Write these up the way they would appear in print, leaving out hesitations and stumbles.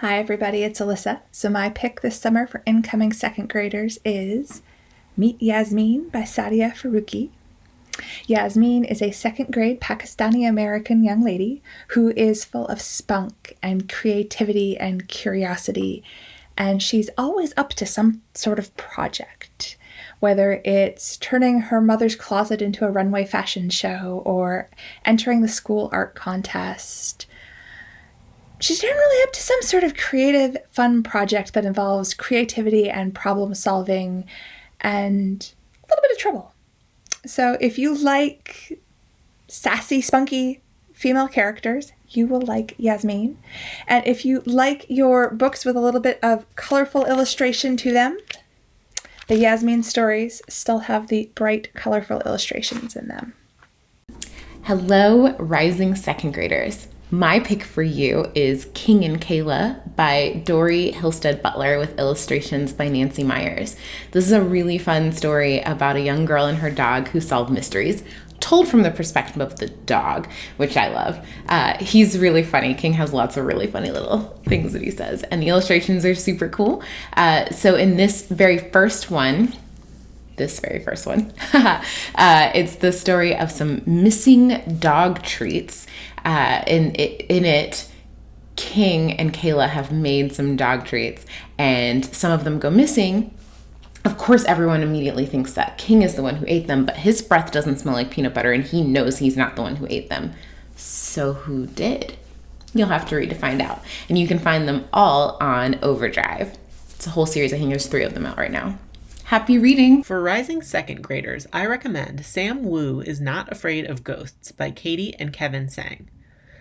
Hi everybody, it's Alyssa. So my pick this summer for incoming second graders is Meet Yasmin by Sadia Faruqi. Yasmin is a second grade Pakistani American young lady who is full of spunk and creativity and curiosity, and she's always up to some sort of project. Whether it's turning her mother's closet into a runway fashion show or entering the school art contest, she's generally up to some sort of creative, fun project that involves creativity and problem solving and a little bit of trouble. So if you like sassy, spunky female characters, you will like Yasmin. And if you like your books with a little bit of colorful illustration to them, the Yasmin stories still have the bright, colorful illustrations in them. Hello, rising second graders. My pick for you is King and Kayla by Dory Hillstead Butler with illustrations by Nancy Myers. This is a really fun story about a young girl and her dog who solve mysteries, told from the perspective of the dog, which I love. He's really funny. King has lots of really funny little things that he says, and the illustrations are super cool. So in this very first one, it's the story of some missing dog treats. In it, King and Kayla have made some dog treats, and some of them go missing. Of course, everyone immediately thinks that King is the one who ate them, but his breath doesn't smell like peanut butter, and he knows he's not the one who ate them. So who did? You'll have to read to find out. And you can find them all on Overdrive. It's a whole series. I think there's 3 of them out right now. Happy reading! For rising second graders, I recommend Sam Wu is Not Afraid of Ghosts by Katie and Kevin Sang.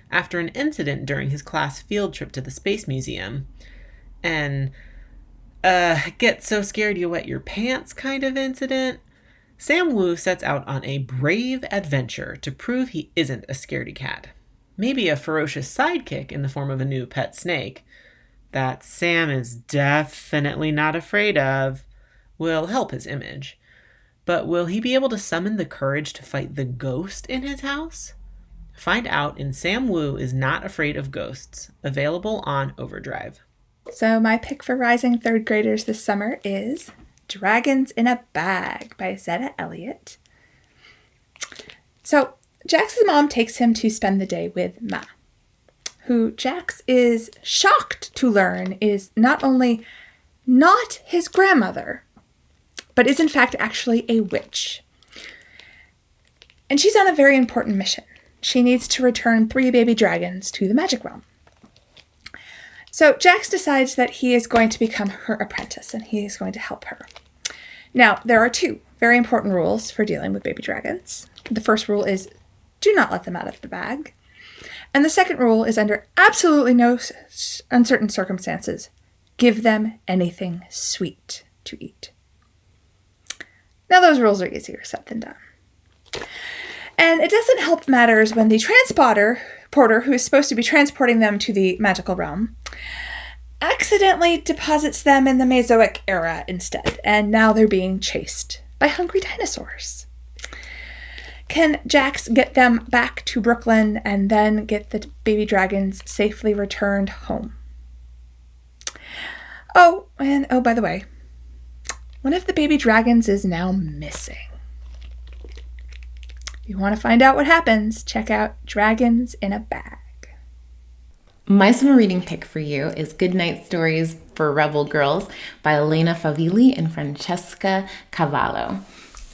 After an incident during his class field trip to the Space Museum, get so scared you wet your pants kind of incident, Sam Wu sets out on a brave adventure to prove he isn't a scaredy cat. Maybe a ferocious sidekick in the form of a new pet snake that Sam is definitely not afraid of will help his image. But will he be able to summon the courage to fight the ghost in his house? Find out in Sam Wu is Not Afraid of Ghosts, available on Overdrive. So my pick for rising third graders this summer is Dragons in a Bag by Zetta Elliott. So Jax's mom takes him to spend the day with Ma, who Jax is shocked to learn is not only not his grandmother, but is in fact actually a witch. And she's on a very important mission. She needs to return 3 baby dragons to the magic realm. So Jax decides that he is going to become her apprentice and he is going to help her. Now, there are 2 very important rules for dealing with baby dragons. The first rule is do not let them out of the bag. And the second rule is under absolutely no uncertain circumstances, give them anything sweet to eat. Now, those rules are easier said than done. And it doesn't help matters when the porter, who is supposed to be transporting them to the magical realm, accidentally deposits them in the Mesozoic era instead, and now they're being chased by hungry dinosaurs. Can Jax get them back to Brooklyn and then get the baby dragons safely returned home? Oh, by the way, one of the baby dragons is now missing. If you want to find out what happens, check out Dragons in a Bag. My summer reading pick for you is Goodnight Stories for Rebel Girls by Elena Favilli and Francesca Cavallo.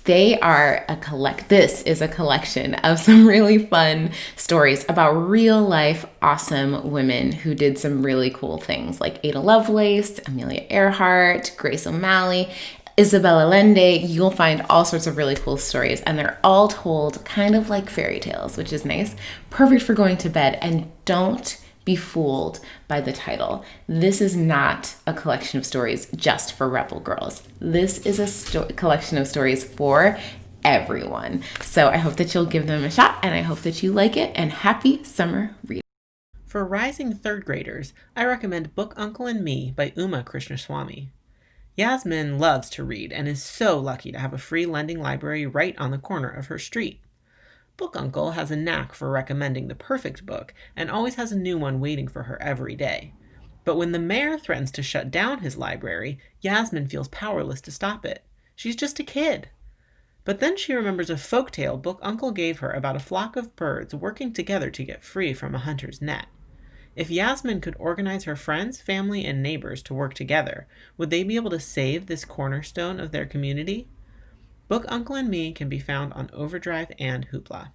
This is a collection of some really fun stories about real life awesome women who did some really cool things, like Ada Lovelace, Amelia Earhart, Grace O'Malley, Isabel Allende. You'll find all sorts of really cool stories, and they're all told kind of like fairy tales, which is nice. Perfect for going to bed, and don't be fooled by the title. This is not a collection of stories just for rebel girls. This is a collection of stories for everyone. So I hope that you'll give them a shot, and I hope that you like it, and happy summer reading. For rising third graders, I recommend Book Uncle and Me by Uma Krishnaswamy. Yasmin loves to read and is so lucky to have a free lending library right on the corner of her street. Book Uncle has a knack for recommending the perfect book and always has a new one waiting for her every day. But when the mayor threatens to shut down his library, Yasmin feels powerless to stop it. She's just a kid. But then she remembers a folktale Book Uncle gave her about a flock of birds working together to get free from a hunter's net. If Yasmin could organize her friends, family, and neighbors to work together, would they be able to save this cornerstone of their community? Book Uncle and Me can be found on Overdrive and Hoopla.